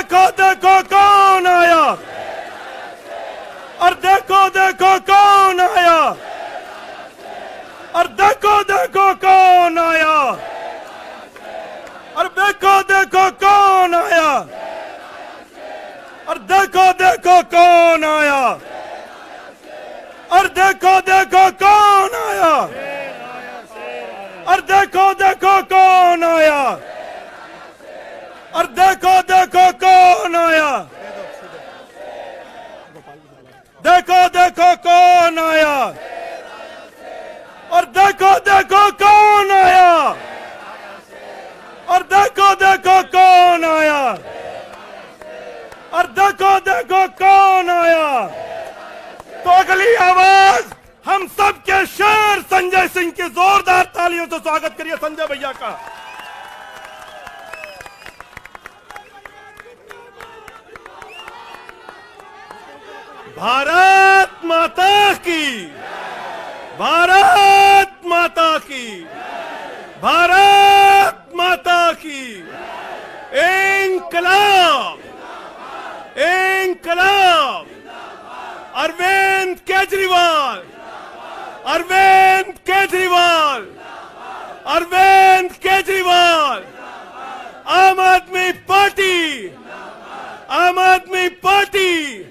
देखो देखो कौन आया, और देखो देखो कौन आया, और देखो देखो कौन आया, और देखो देखो कौन आया, और देखो देखो कौन आया, और देखो देखो कौन आया, और देखो देखो कौन आया, और देखो देखो कौन आया, देखो देखो कौन आया, और देखो देखो कौन आया, और देखो देखो कौन आया, और देखो देखो कौन आया। तो अगली आवाज हम सब के शेर संजय सिंह की जोरदार तालियों से स्वागत करिए संजय भैया का। भारत माता की, भारत माता की, भारत माता की। इंकलाब, इंकलाब। अरविंद केजरीवाल, अरविंद केजरीवाल, अरविंद केजरीवाल। आम आदमी पार्टी, आम आदमी पार्टी,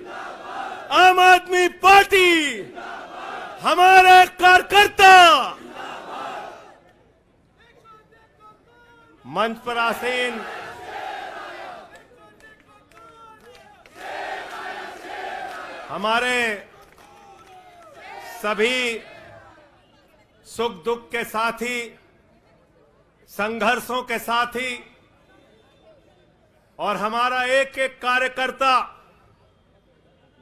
आम आदमी पार्टी। हमारे कार्यकर्ता मंच पर आसीन हमारे सभी सुख दुख के साथी, संघर्षों के साथी, और हमारा एक एक कार्यकर्ता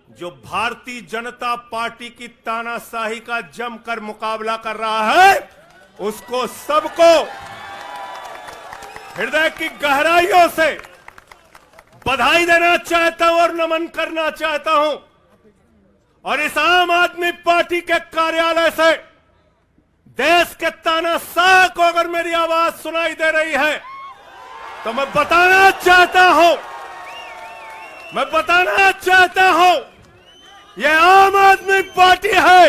जो भारतीय जनता पार्टी की तानाशाही का जमकर मुकाबला कर रहा है, उसको सबको हृदय की गहराइयों से बधाई देना चाहता हूं और नमन करना चाहता हूं। और इस आम आदमी पार्टी के कार्यालय से देश के तानाशाह को अगर मेरी आवाज सुनाई दे रही है तो मैं बताना चाहता हूं, मैं बताना चाहता हूं, यह आम आदमी पार्टी है।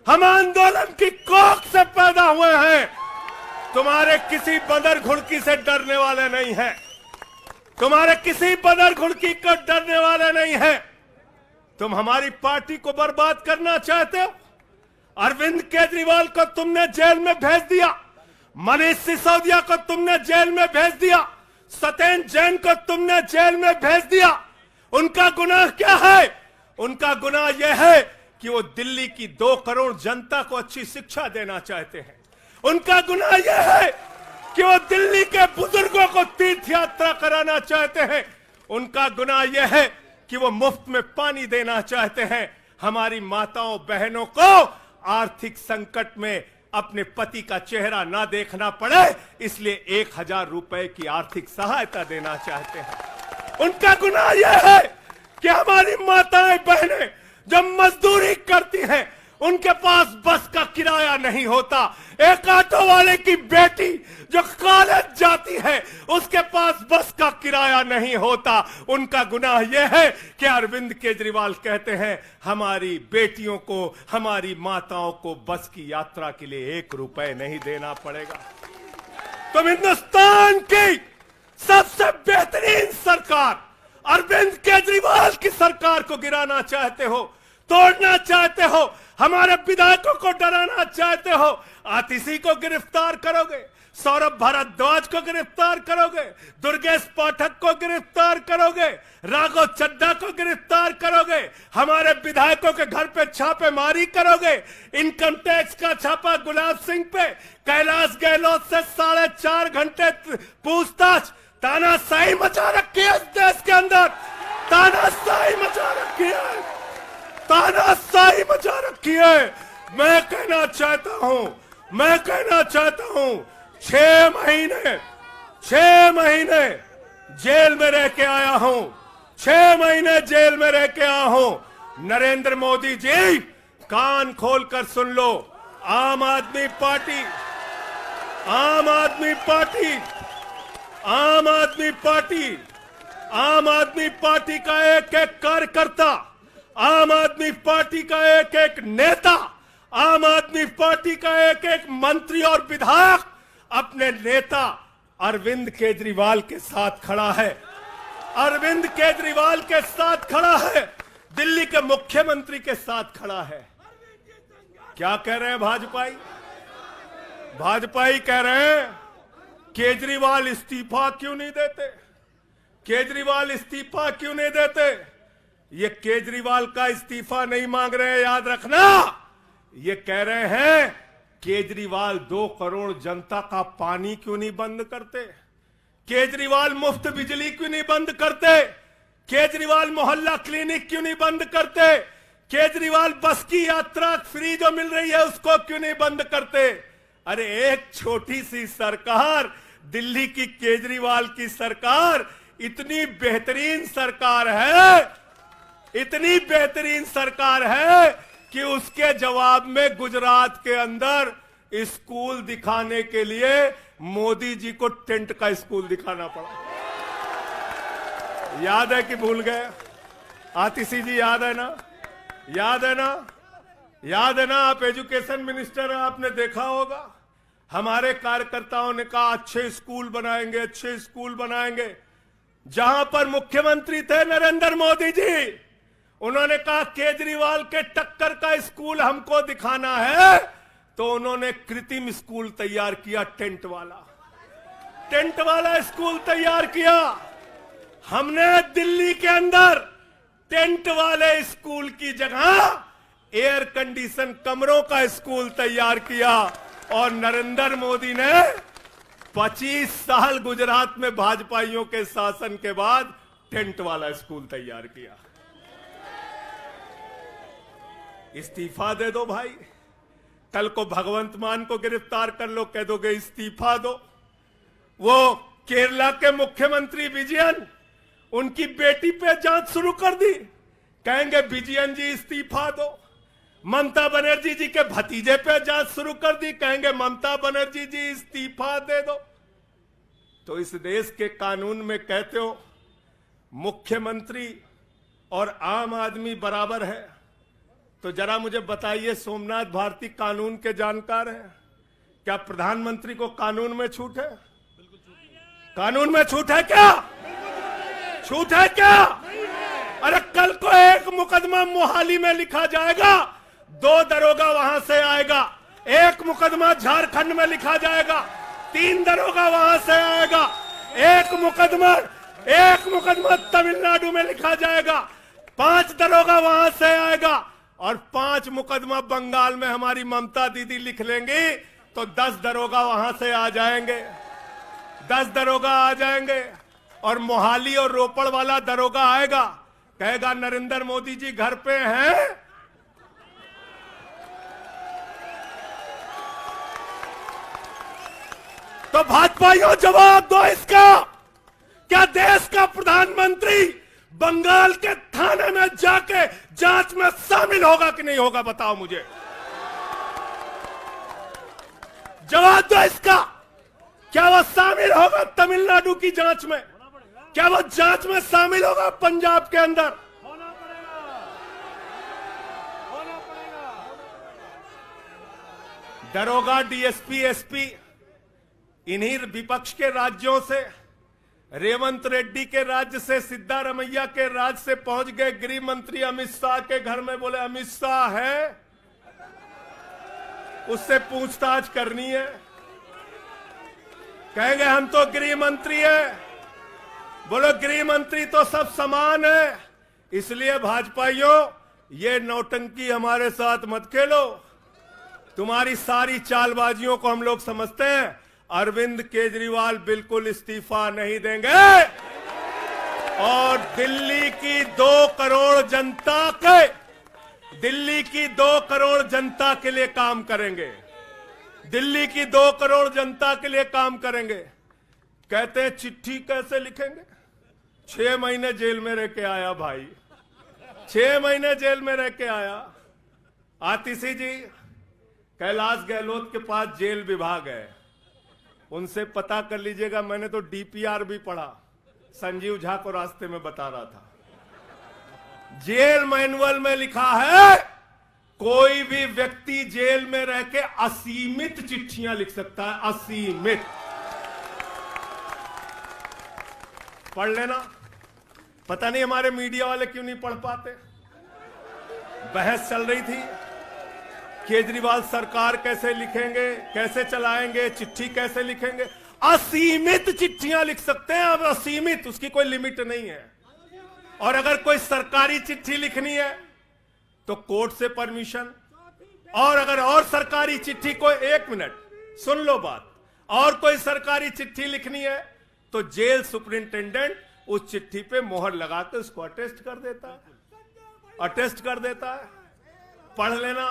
हम आंदोलन की कोख से पैदा हुए हैं। तुम्हारे किसी बंदर घुड़की से डरने वाले नहीं हैं, तुम्हारे किसी बंदर घुड़की को डरने वाले नहीं हैं। तुम हमारी पार्टी को बर्बाद करना चाहते हो। अरविंद केजरीवाल को तुमने जेल में भेज दिया, मनीष सिसोदिया को तुमने जेल में भेज दिया, सत्येंद्र जैन को तुमने जेल में भेज दिया। उनका गुनाह क्या है? उनका गुनाह यह है कि वो दिल्ली की 2 करोड़ जनता को अच्छी शिक्षा देना चाहते हैं। उनका गुनाह यह है कि वो दिल्ली के बुजुर्गों को तीर्थ यात्रा कराना चाहते हैं। उनका गुनाह यह है कि वो मुफ्त में पानी देना चाहते हैं। हमारी माताओं बहनों को आर्थिक संकट में अपने पति का चेहरा ना देखना पड़े, इसलिए 1000 रुपए की आर्थिक सहायता देना चाहते हैं। उनका गुनाह यह है कि हमारी माताएं बहनें जब मजदूरी करती हैं, उनके पास बस का किराया नहीं होता। एक ऑटो वाले की बेटी जो कॉलेज जाती है, उसके पास बस का किराया नहीं होता। उनका गुनाह यह है कि अरविंद केजरीवाल कहते हैं हमारी बेटियों को, हमारी माताओं को बस की यात्रा के लिए 1 रुपए नहीं देना पड़ेगा। तुम हिंदुस्तान की सबसे बेहतरीन सरकार अरविंद केजरीवाल की सरकार को गिराना चाहते हो, तोड़ना चाहते हो, हमारे विधायकों को डराना चाहते हो। आतिशी को गिरफ्तार करोगे, सौरभ भारद्वाज को गिरफ्तार करोगे, दुर्गेश पाठक को गिरफ्तार करोगे, राघव चड्ढा को गिरफ्तार करोगे, हमारे विधायकों के घर पे छापेमारी करोगे, इनकम टैक्स का छापा गुलाब सिंह पे, कैलाश गहलोत से 4.5 घंटे पूछताछ। तानाशाही मचा रखी है इस देश के अंदर, तानाशाही मचा रखी है, तानाशाही मचा रखी है। मैं कहना चाहता हूं, मैं कहना चाहता हूं, 6 महीने जेल में रह के आया हूं, 6 महीने जेल में रह के आया हूं। नरेंद्र मोदी जी कान खोलकर सुन लो, आम आदमी पार्टी, आम आदमी पार्टी, आम आदमी पार्टी आम आदमी पार्टी का एक एक कार्यकर्ता, आम आदमी पार्टी का एक एक नेता, आम आदमी पार्टी का एक एक मंत्री और विधायक अपने नेता अरविंद केजरीवाल के साथ खड़ा है। अरविंद केजरीवाल के साथ खड़ा है, दिल्ली के मुख्यमंत्री के साथ खड़ा है। क्या कह रहे हैं भाजपाई? भाजपाई कह रहे हैं केजरीवाल इस्तीफा क्यों नहीं देते, केजरीवाल इस्तीफा क्यों नहीं देते। ये केजरीवाल का इस्तीफा नहीं मांग रहे हैं, याद रखना। ये कह रहे हैं केजरीवाल 2 करोड़ जनता का पानी क्यों नहीं बंद करते, केजरीवाल मुफ्त बिजली क्यों नहीं बंद करते, केजरीवाल मोहल्ला क्लिनिक क्यों नहीं बंद करते, केजरीवाल बस की यात्रा फ्री जो मिल रही है उसको क्यों नहीं बंद करते। अरे एक छोटी सी सरकार, दिल्ली की केजरीवाल की सरकार इतनी बेहतरीन सरकार है, इतनी बेहतरीन सरकार है कि उसके जवाब में गुजरात के अंदर स्कूल दिखाने के लिए मोदी जी को टेंट का स्कूल दिखाना पड़ा। याद है कि भूल गए? आतिशी जी याद है ना? याद है ना? याद है ना? आप एजुकेशन मिनिस्टर हैं, आपने देखा होगा। हमारे कार्यकर्ताओं ने कहा अच्छे स्कूल बनाएंगे, अच्छे स्कूल बनाएंगे। जहां पर मुख्यमंत्री थे नरेंद्र मोदी जी, उन्होंने कहा केजरीवाल के टक्कर का स्कूल हमको दिखाना है, तो उन्होंने कृत्रिम स्कूल तैयार किया, टेंट वाला स्कूल तैयार किया। हमने दिल्ली के अंदर टेंट वाले स्कूल की जगह एयर कंडीशन कमरों का स्कूल तैयार किया। और नरेंद्र मोदी ने 25 साल गुजरात में भाजपाइयों के शासन के बाद टेंट वाला स्कूल तैयार किया। इस्तीफा दे दो भाई, कल को भगवंत मान को गिरफ्तार कर लो, कह दोगे इस्तीफा दो। वो केरला के मुख्यमंत्री विजयन, उनकी बेटी पे जांच शुरू कर दी, कहेंगे विजयन जी इस्तीफा दो। ममता बनर्जी जी के भतीजे पे जांच शुरू कर दी, कहेंगे ममता बनर्जी जी इस्तीफा दे दो। तो इस देश के कानून में कहते हो मुख्यमंत्री और आम आदमी बराबर है, तो जरा मुझे बताइए, सोमनाथ भारती कानून के जानकार हैं, क्या प्रधानमंत्री को कानून में छूट है? कानून में छूट है क्या? छूट है क्या? अरे कल को एक मुकदमा मोहाली में लिखा जाएगा, 2 दरोगा वहां से आएगा। एक मुकदमा झारखंड में लिखा जाएगा, 3 दरोगा वहां से आएगा। एक मुकदमा तमिलनाडु में लिखा जाएगा, 5 दरोगा वहां से आएगा। और 5 मुकदमा बंगाल में हमारी ममता दीदी लिख लेंगी, तो 10 दरोगा वहां से आ जाएंगे, 10 दरोगा आ जाएंगे। और मोहाली और रोपड़ वाला दरोगा आएगा, कहेगा नरेंद्र मोदी जी घर पे हैं। तो भाजपाइयों जवाब दो इसका, क्या देश का प्रधानमंत्री बंगाल के थाने में जाके जांच में शामिल होगा कि नहीं होगा? बताओ मुझे, जवाब दो इसका। क्या वो शामिल होगा तमिलनाडु की जांच में? क्या वो जांच में शामिल होगा पंजाब के अंदर? दरोगा, डीएसपी, एसपी इन्हीं विपक्ष के राज्यों से, रेवंत रेड्डी के राज्य से, सिद्धारमैया के राज्य से पहुंच गए गृह मंत्री अमित शाह के घर में। बोले अमित शाह है, उससे पूछताछ करनी है। कहेंगे हम तो गृह मंत्री है। बोलो गृह मंत्री तो सब समान है। इसलिए भाजपाइयों, ये नौटंकी हमारे साथ मत खेलो। तुम्हारी सारी चालबाजियों को हम लोग समझते हैं। अरविंद केजरीवाल बिल्कुल इस्तीफा नहीं देंगे और दिल्ली की 2 करोड़ जनता के लिए काम करेंगे। दिल्ली की 2 करोड़ जनता के लिए काम करेंगे। कहते हैं चिट्ठी कैसे लिखेंगे? 6 महीने जेल में रह के आया भाई, 6 महीने जेल में रह के आया। आतिशी जी कैलाश गहलोत के पास जेल विभाग है, उनसे पता कर लीजिएगा। मैंने तो डीपीआर भी पढ़ा, संजीव झा को रास्ते में बता रहा था, जेल मैनुअल में लिखा है कोई भी व्यक्ति जेल में रह के असीमित चिट्ठियां लिख सकता है, असीमित। पढ़ लेना। पता नहीं हमारे मीडिया वाले क्यों नहीं पढ़ पाते। बहस चल रही थी, केजरीवाल सरकार कैसे लिखेंगे, कैसे चलाएंगे, चिट्ठी कैसे लिखेंगे। असीमित चिट्ठियां लिख सकते हैं अब, असीमित, उसकी कोई लिमिट नहीं है। और अगर कोई सरकारी चिट्ठी लिखनी है तो कोर्ट से परमिशन, और अगर और सरकारी चिट्ठी को, 1 मिनट सुन लो बात, और कोई सरकारी चिट्ठी लिखनी है तो जेल सुपरिंटेंडेंट उस चिट्ठी पे मोहर लगा के उसको अटेस्ट कर देता है, अटेस्ट कर देता है। पढ़ लेना।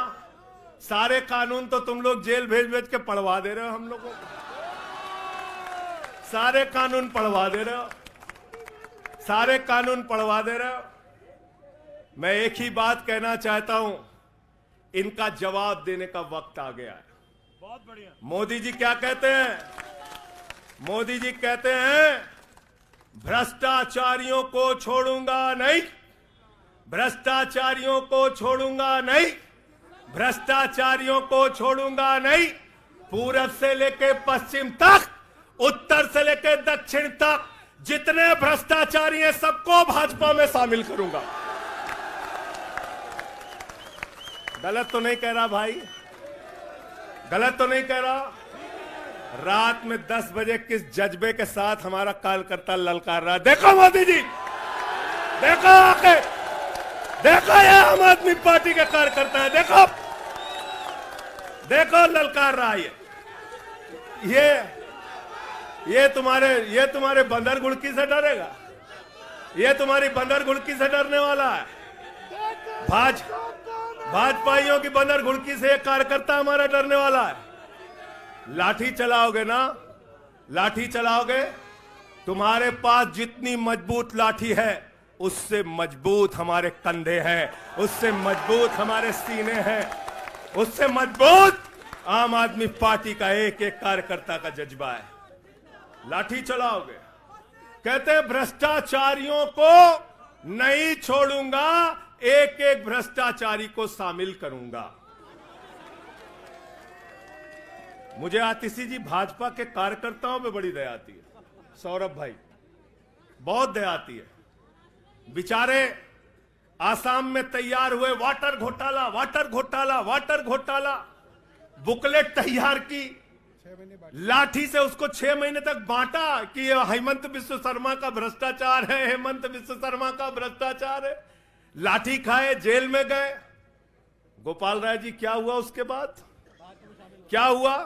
सारे कानून तो तुम लोग जेल भेज भेज के पढ़वा दे रहे हो हम लोगों को, सारे कानून पढ़वा दे रहे हो, सारे कानून पढ़वा दे रहे हो। मैं एक ही बात कहना चाहता हूं, इनका जवाब देने का वक्त आ गया है। बहुत बढ़िया। मोदी जी क्या कहते हैं? मोदी जी कहते हैं भ्रष्टाचारियों को छोड़ूंगा नहीं, भ्रष्टाचारियों को छोड़ूंगा नहीं, भ्रष्टाचारियों को छोड़ूंगा नहीं। पूरब से लेके पश्चिम तक, उत्तर से लेके दक्षिण तक जितने भ्रष्टाचारी हैं सबको भाजपा में शामिल करूंगा। गलत तो नहीं कह रहा भाई? गलत तो नहीं कह रहा? रात में 10 बजे किस जज्बे के साथ हमारा कार्यकर्ता ललकार रहा है, देखो मोदी जी, देखो आके, देखो ये आम आदमी पार्टी के कार्यकर्ता है, देखो देखो ललकार रहा है। ये तुम्हारे बंदर गुड़की से डरेगा? ये तुम्हारी बंदर गुड़की से डरने वाला है? भाजपाइयों की बंदर गुड़की से एक कार्यकर्ता हमारा डरने वाला है? लाठी चलाओगे ना, लाठी चलाओगे। तुम्हारे पास जितनी मजबूत लाठी है उससे मजबूत हमारे कंधे हैं, उससे मजबूत हमारे सीने हैं, उससे मजबूत आम आदमी पार्टी का एक एक कार्यकर्ता का जज्बा है। लाठी चलाओगे। कहते हैं भ्रष्टाचारियों को नहीं छोड़ूंगा, एक एक भ्रष्टाचारी को शामिल करूंगा। मुझे आतिशी जी भाजपा के कार्यकर्ताओं में बड़ी दया आती है, सौरभ भाई, बहुत दया आती है। बेचारे आसाम में तैयार हुए वाटर घोटाला, वाटर घोटाला, वाटर घोटाला, बुकलेट तैयार की, लाठी से उसको 6 महीने तक बांटा कि ये हेमंत बिस्व शर्मा का भ्रष्टाचार है, हेमंत बिस्व शर्मा का भ्रष्टाचार है। लाठी खाए, जेल में गए। गोपाल राय जी क्या हुआ उसके बाद? क्या हुआ?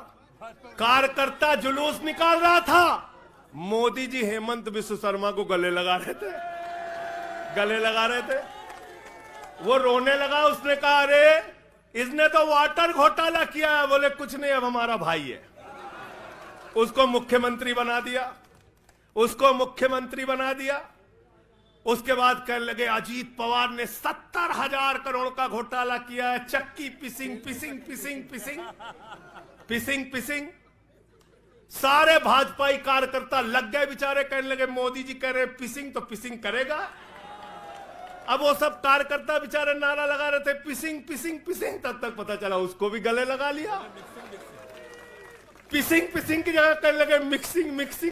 कार्यकर्ता जुलूस निकाल रहा था, मोदी जी हेमंत बिस्व शर्मा को गले लगा रहे थे, गले लगा रहे थे। वो रोने लगा, उसने कहा अरे इसने तो वाटर घोटाला किया है। बोले कुछ नहीं, अब हमारा भाई है। उसको मुख्यमंत्री बना दिया, उसको मुख्यमंत्री बना दिया। उसके बाद कहने लगे अजीत पवार ने 70,000 करोड़ का घोटाला किया है, चक्की पिसिंग पिसिंग पिसिंग पिसिंग पिसिंग पिसिंग। सारे भाजपाई कार्यकर्ता लग गए बेचारे, कहने लगे मोदी जी कह रहे पिसिंग तो पिसिंग करेगा। अब वो सब कार्यकर्ता बेचारे नारा लगा रहे थे पिसिंग पिसिंग पिसिंग, तब तक पता चला उसको भी गले लगा लिया। पिसिंग पिसिंग की जगह कहने लगे मिक्सिंग मिक्सिंग